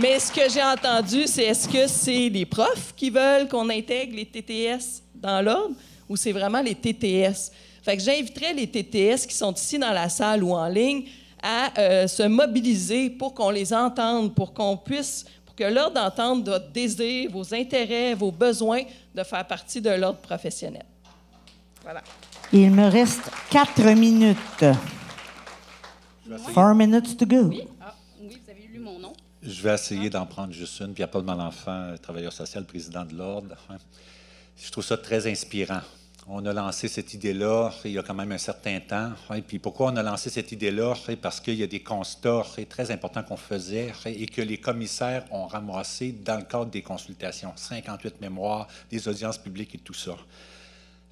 mais ce que j'ai entendu, c'est est-ce que c'est les profs qui veulent qu'on intègre les TTS dans l'ordre ou c'est vraiment les TTS? Fait que j'inviterais les TTS qui sont ici dans la salle ou en ligne à se mobiliser pour qu'on les entende, pour que l'ordre entende votre désir, vos intérêts, vos besoins de faire partie de l'ordre professionnel. Voilà. Il me reste 4 minutes. 4 minutes to go. Oui, vous avez lu mon nom. Je vais essayer d'en prendre juste une. Pierre-Paul Malenfant, travailleur social, président de l'ordre. Je trouve ça très inspirant. On a lancé cette idée-là il y a quand même un certain temps. Et puis pourquoi on a lancé cette idée-là? Parce qu'il y a des constats très importants qu'on faisait et que les commissaires ont ramassés dans le cadre des consultations. 58 mémoires, des audiences publiques et tout ça.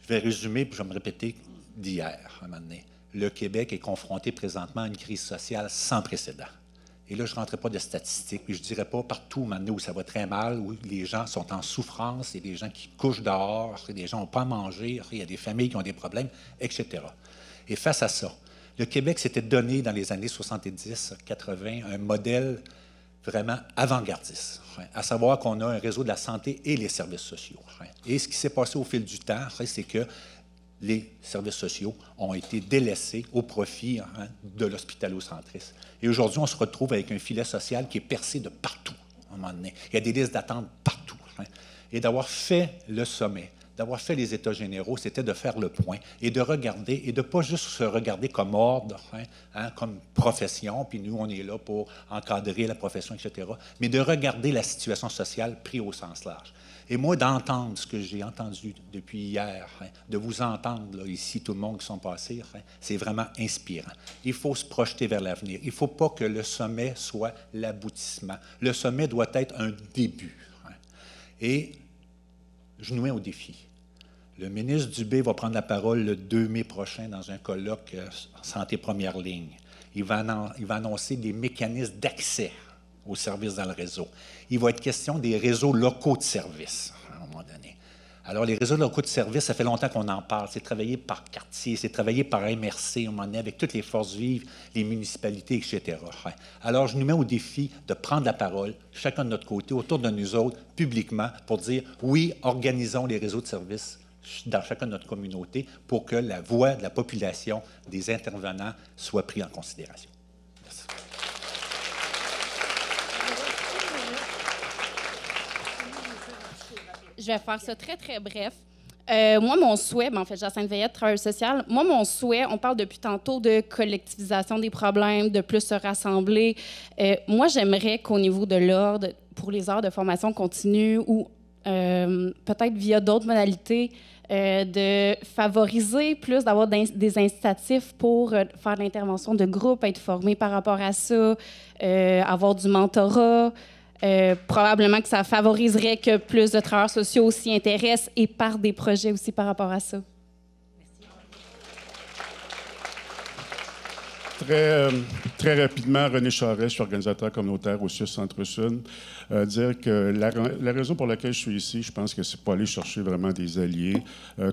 Je vais résumer, puis je vais me répéter d'hier, à un moment donné. Le Québec est confronté présentement à une crise sociale sans précédent. Et là, je ne rentrerai pas de statistiques, puis je ne dirais pas partout maintenant où ça va très mal, où les gens sont en souffrance, il y a des gens qui couchent dehors, des gens n'ont pas à manger, il y a des familles qui ont des problèmes, etc. Et face à ça, le Québec s'était donné dans les années 70-80 un modèle vraiment avant-gardiste, à savoir qu'on a un réseau de la santé et les services sociaux. Et ce qui s'est passé au fil du temps, c'est que les services sociaux ont été délaissés au profit de l'hospitalocentrisme. Et aujourd'hui, on se retrouve avec un filet social qui est percé de partout, à un moment donné. Il y a des listes d'attente partout. Et d'avoir fait le sommet, d'avoir fait les États généraux, c'était de faire le point et de regarder, et de ne pas juste se regarder comme ordre, comme profession, puis nous, on est là pour encadrer la profession, etc., mais de regarder la situation sociale prise au sens large. Et moi, d'entendre ce que j'ai entendu depuis hier, de vous entendre là, ici, tout le monde qui sont passés, c'est vraiment inspirant. Il faut se projeter vers l'avenir. Il ne faut pas que le sommet soit l'aboutissement. Le sommet doit être un début. Et je nous mets au défi. Le ministre Dubé va prendre la parole le 2 mai prochain dans un colloque Santé Première Ligne. Il va annoncer des mécanismes d'accès aux services dans le réseau. Il va être question des réseaux locaux de services, à un moment donné. Alors, les réseaux locaux de services, ça fait longtemps qu'on en parle. C'est travaillé par quartier, c'est travaillé par MRC, à un moment donné, avec toutes les forces vives, les municipalités, etc. Alors, je nous mets au défi de prendre la parole, chacun de notre côté, autour de nous autres, publiquement, pour dire, oui, organisons les réseaux de services dans chacune de notre communauté pour que la voix de la population, des intervenants, soit prise en considération. Je vais faire ça très, très bref. Moi, mon souhait, en fait, Jacinthe Veillette, travailleuse sociale, moi, mon souhait, on parle depuis tantôt de collectivisation des problèmes, de plus se rassembler. Moi, j'aimerais qu'au niveau de l'ordre, pour les heures de formation continue ou peut-être via d'autres modalités, de favoriser plus, d'avoir des incitatifs pour faire de l'intervention de groupe, être formé par rapport à ça, avoir du mentorat. Probablement que ça favoriserait que plus de travailleurs sociaux s'y intéressent et partent des projets aussi par rapport à ça. Très rapidement, René Charest, je suis organisateur communautaire au CIUS Centre-Sud. Dire que la raison pour laquelle je suis ici, je pense que c'est pour aller chercher vraiment des alliés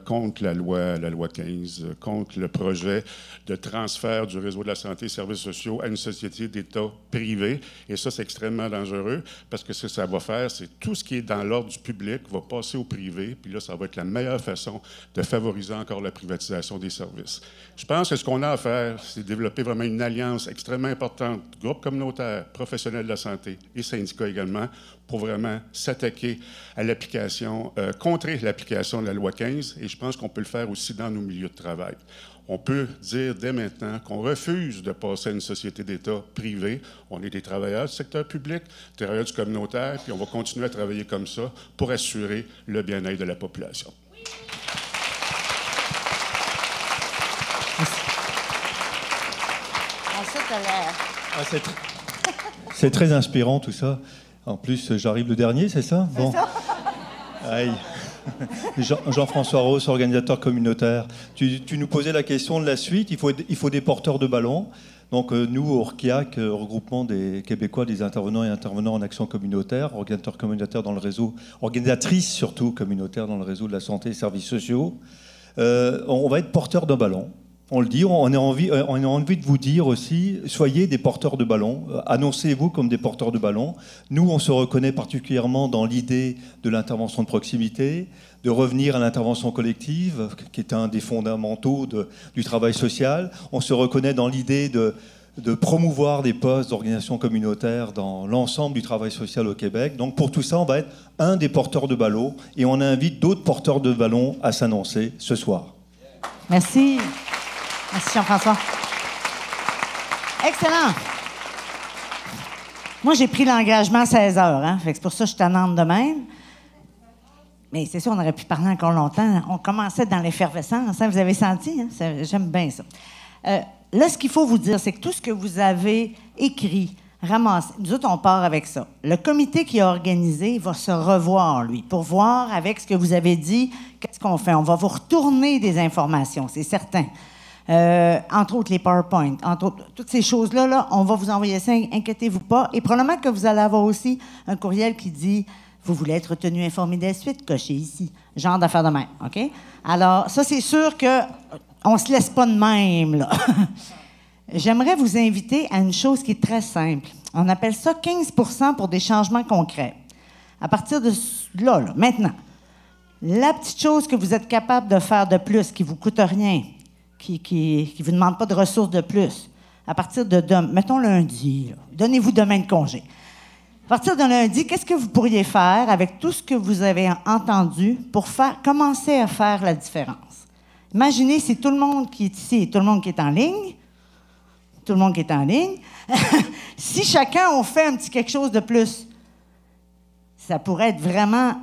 contre la loi 15, contre le projet de transfert du réseau de la santé et services sociaux à une société d'État privé. Et ça, c'est extrêmement dangereux parce que ce que ça va faire, c'est tout ce qui est dans l'ordre du public va passer au privé. Puis là, ça va être la meilleure façon de favoriser encore la privatisation des services. Je pense que ce qu'on a à faire, c'est développer vraiment une alliance extrêmement importante, groupes communautaires, professionnels de la santé et syndicats également, pour vraiment s'attaquer à l'application, contrer l'application de la loi 15, et je pense qu'on peut le faire aussi dans nos milieux de travail. On peut dire dès maintenant qu'on refuse de passer à une société d'État privée. On est des travailleurs du secteur public, travailleurs du communautaire, puis on va continuer à travailler comme ça pour assurer le bien-être de la population. C'est très inspirant tout ça. En plus, j'arrive le dernier, c'est ça? Bon. Aïe. Jean-François Ross, organisateur communautaire. Tu nous posais la question de la suite. Il faut des porteurs de ballons. Donc nous, au RCIAC, regroupement des Québécois, des intervenants et intervenants en action communautaire, organisateurs communautaires dans le réseau, organisatrices surtout communautaires dans le réseau de la santé et services sociaux, on va être porteurs d'un ballon. On le dit, on a envie de vous dire aussi, soyez des porteurs de ballon, annoncez-vous comme des porteurs de ballon. Nous, on se reconnaît particulièrement dans l'idée de l'intervention de proximité, de revenir à l'intervention collective, qui est un des fondamentaux du travail social. On se reconnaît dans l'idée de promouvoir des postes d'organisation communautaire dans l'ensemble du travail social au Québec. Donc pour tout ça, on va être un des porteurs de ballon et on invite d'autres porteurs de ballon à s'annoncer ce soir. Merci. Merci Jean-François. Excellent. Moi, j'ai pris l'engagement à 16 heures. Fait que c'est pour ça que je t'annonce de même. Mais c'est sûr, on aurait pu parler encore longtemps. On commençait dans l'effervescence, hein, vous avez senti? Hein? J'aime bien ça. Là, ce qu'il faut vous dire, c'est que tout ce que vous avez écrit, ramassé, nous autres, on part avec ça. Le comité qui a organisé va se revoir, lui, pour voir avec ce que vous avez dit, qu'est-ce qu'on fait. On va vous retourner des informations, c'est certain. Entre autres, les PowerPoint, entre autres, toutes ces choses-là, là, on va vous envoyer ça, inquiétez-vous pas. Et probablement que vous allez avoir aussi un courriel qui dit « Vous voulez être tenu informé des suites? Cochez ici. » Genre d'affaires de même, OK? Alors, ça, c'est sûr qu'on ne se laisse pas de même, là. J'aimerais vous inviter à une chose qui est très simple. On appelle ça 15 % pour des changements concrets. À partir de là, maintenant, la petite chose que vous êtes capable de faire de plus, qui ne vous coûte rien, qui ne vous demande pas de ressources de plus, à partir de mettons lundi, donnez-vous demain de congé. À partir de lundi, qu'est-ce que vous pourriez faire avec tout ce que vous avez entendu pour commencer à faire la différence? Imaginez si tout le monde qui est ici et tout le monde qui est en ligne, si chacun on fait un petit quelque chose de plus, ça pourrait être vraiment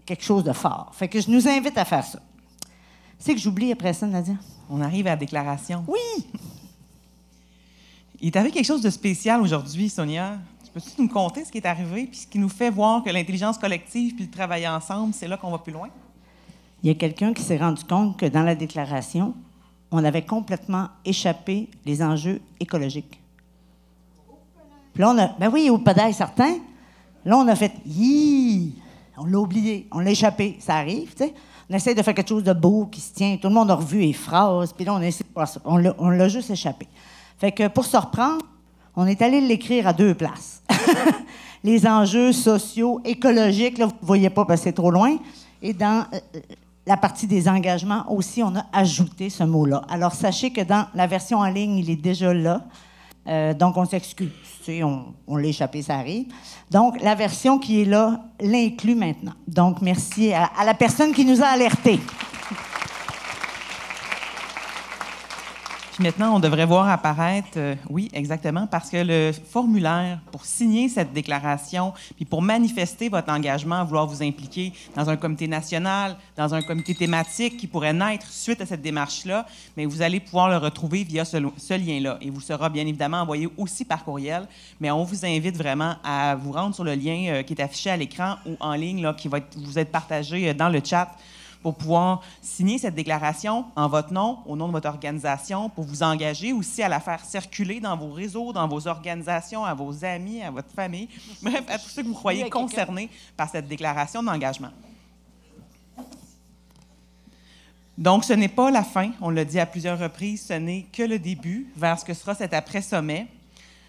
quelque chose de fort. Fait que je nous invite à faire ça. C'est que j'oublie après ça, Nadia? On arrive à la déclaration. Oui! Il est arrivé quelque chose de spécial aujourd'hui, Sonia. Peux-tu nous conter ce qui est arrivé puis ce qui nous fait voir que l'intelligence collective puis le travail ensemble, c'est là qu'on va plus loin? Il y a quelqu'un qui s'est rendu compte que dans la déclaration, on avait complètement échappé les enjeux écologiques. Puis là, ben oui, au pédale certain. Là, on a fait, on l'a oublié, on l'a échappé. Ça arrive, tu sais. On essaie de faire quelque chose de beau qui se tient. Tout le monde a revu les phrases. Puis là, on l'a juste échappé. Fait que pour se reprendre, on est allé l'écrire à 2 places. Les enjeux sociaux, écologiques, là, vous ne voyez pas parce que c'est trop loin. Et dans la partie des engagements aussi, on a ajouté ce mot-là. Alors, sachez que dans la version en ligne, il est déjà là. Donc, on s'excuse. Tu sais, on l'a échappé, ça arrive. Donc, la version qui est là l'inclut maintenant. Donc, merci à la personne qui nous a alertés. Puis maintenant, on devrait voir apparaître, oui, exactement, parce que le formulaire pour signer cette déclaration, puis pour manifester votre engagement à vouloir vous impliquer dans un comité national, dans un comité thématique qui pourrait naître suite à cette démarche-là, mais vous allez pouvoir le retrouver via ce lien-là. Et vous sera bien évidemment envoyé aussi par courriel, mais on vous invite vraiment à vous rendre sur le lien qui est affiché à l'écran ou en ligne, là, qui va vous être partagé dans le chat, pour pouvoir signer cette déclaration en votre nom, au nom de votre organisation, pour vous engager aussi à la faire circuler dans vos réseaux, dans vos organisations, à vos amis, à votre famille, bref, à tous ceux que vous croyez concernés par cette déclaration d'engagement. Donc, ce n'est pas la fin, on l'a dit à plusieurs reprises, ce n'est que le début vers ce que sera cet après-sommet.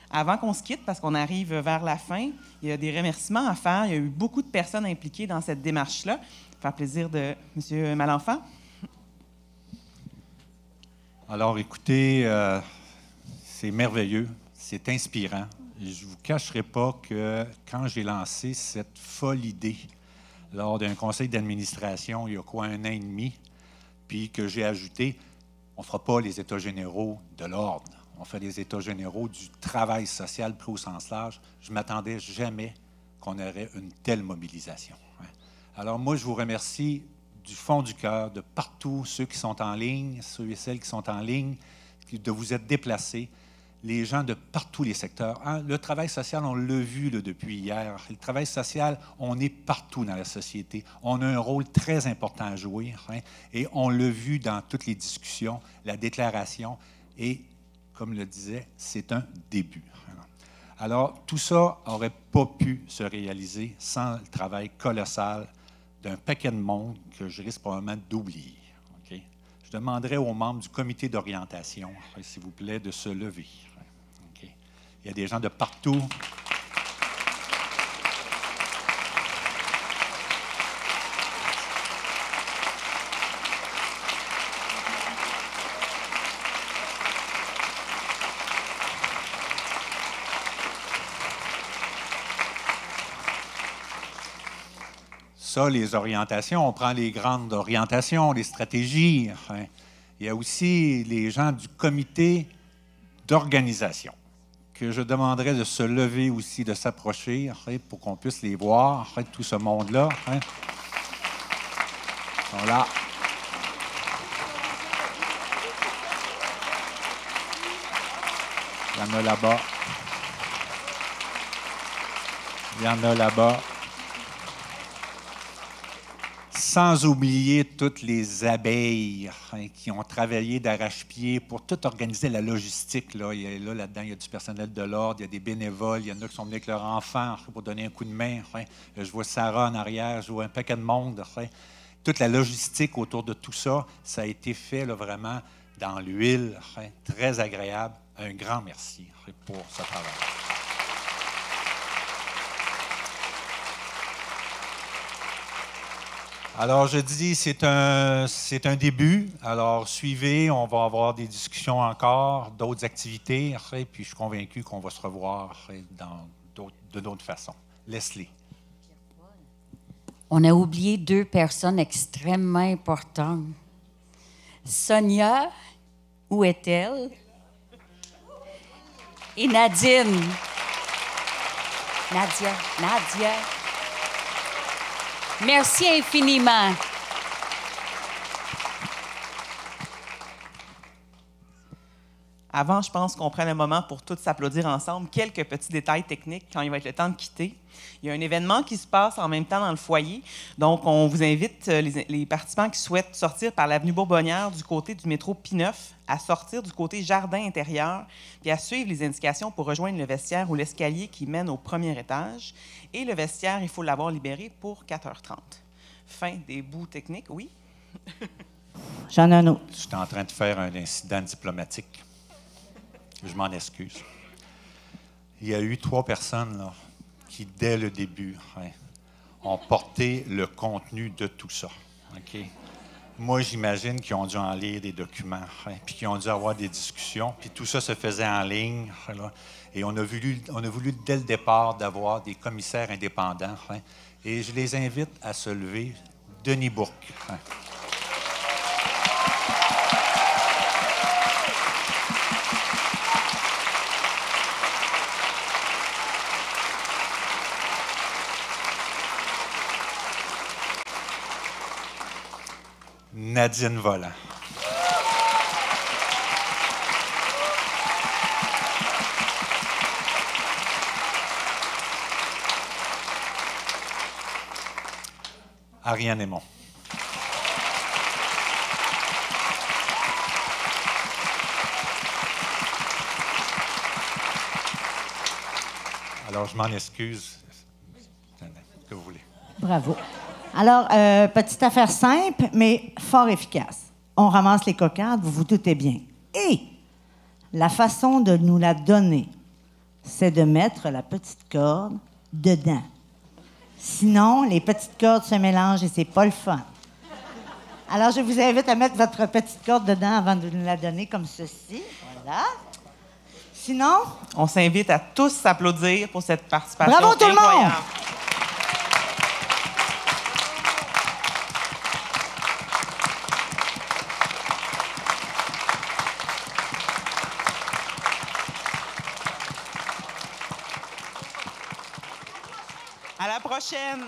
Avant qu'on se quitte, parce qu'on arrive vers la fin, il y a des remerciements à faire. Il y a eu beaucoup de personnes impliquées dans cette démarche-là. Faire plaisir de M. Malenfant. Alors, écoutez, c'est merveilleux, c'est inspirant. Je ne vous cacherai pas que quand j'ai lancé cette folle idée lors d'un conseil d'administration, il y a quoi, 1 an et demi, puis que j'ai ajouté, on ne fera pas les États généraux de l'ordre, on fait les États généraux du travail social pris au sens large. Je ne m'attendais jamais qu'on aurait une telle mobilisation. Alors, moi, je vous remercie du fond du cœur, de partout, ceux qui sont en ligne, ceux et celles qui sont en ligne, de vous être déplacés, les gens de partout les secteurs. Hein? Le travail social, on l'a vu là, depuis hier. Le travail social, on est partout dans la société. On a un rôle très important à jouer. Hein? Et on l'a vu dans toutes les discussions, la déclaration. Et, comme le disait, c'est un début. Alors, tout ça n'aurait pas pu se réaliser sans le travail colossal d'un paquet de monde que je risque probablement d'oublier. Okay? Je demanderai aux membres du comité d'orientation, s'il vous plaît, de se lever. Okay? Il y a des gens de partout. Ça, les orientations, on prend les grandes orientations, les stratégies. Hein. Il y a aussi les gens du comité d'organisation que je demanderais de se lever aussi, de s'approcher hein, pour qu'on puisse les voir, hein, tout ce monde-là. Hein. Ils sont là. Il y en a là-bas. Il y en a là-bas. Sans oublier toutes les abeilles qui ont travaillé d'arrache-pied pour tout organiser la logistique. Là-dedans, il y a du personnel de l'ordre, il y a des bénévoles, il y en a qui sont venus avec leurs enfants pour donner un coup de main. Je vois Sarah en arrière, je vois un paquet de monde. Toute la logistique autour de tout ça, ça a été fait là, vraiment dans l'huile, très agréable. Un grand merci pour ce travail. Alors, je dis, c'est un début. Alors, suivez, on va avoir des discussions encore, d'autres activités, puis je suis convaincu qu'on va se revoir de d'autres façons. Leslie. On a oublié 2 personnes extrêmement importantes. Sonia, où est-elle? Et Nadine. Nadia. Merci infiniment. Avant, je pense qu'on prenne un moment pour tous s'applaudir ensemble. Quelques petits détails techniques quand il va être le temps de quitter. Il y a un événement qui se passe en même temps dans le foyer. Donc, on vous invite, les participants qui souhaitent sortir par l'avenue Bourbonnière du côté du métro P9, à sortir du côté jardin intérieur, puis à suivre les indications pour rejoindre le vestiaire ou l'escalier qui mène au premier étage. Et le vestiaire, il faut l'avoir libéré pour 4h30. Fin des bouts techniques, oui? J'en ai un autre. Je suis en train de faire un incident diplomatique. Je m'en excuse. Il y a eu 3 personnes là, qui, dès le début, ont porté le contenu de tout ça. Okay? Moi, j'imagine qu'ils ont dû en lire des documents, puis qu'ils ont dû avoir des discussions, puis tout ça se faisait en ligne. Là, et on a voulu, dès le départ, d'avoir des commissaires indépendants. Et je les invite à se lever. Denis Bourque. Nadine Volant. Ariane Aymon. Alors, je m'en excuse. Que vous voulez. Bravo. Alors, petite affaire simple, mais fort efficace. On ramasse les cocardes, vous vous doutez bien. Et la façon de nous la donner, c'est de mettre la petite corde dedans. Sinon, les petites cordes se mélangent et c'est pas le fun. Alors, je vous invite à mettre votre petite corde dedans avant de nous la donner comme ceci. Voilà. Sinon... On s'invite à tous s'applaudir pour cette participation Bravo tout le monde! À la prochaine!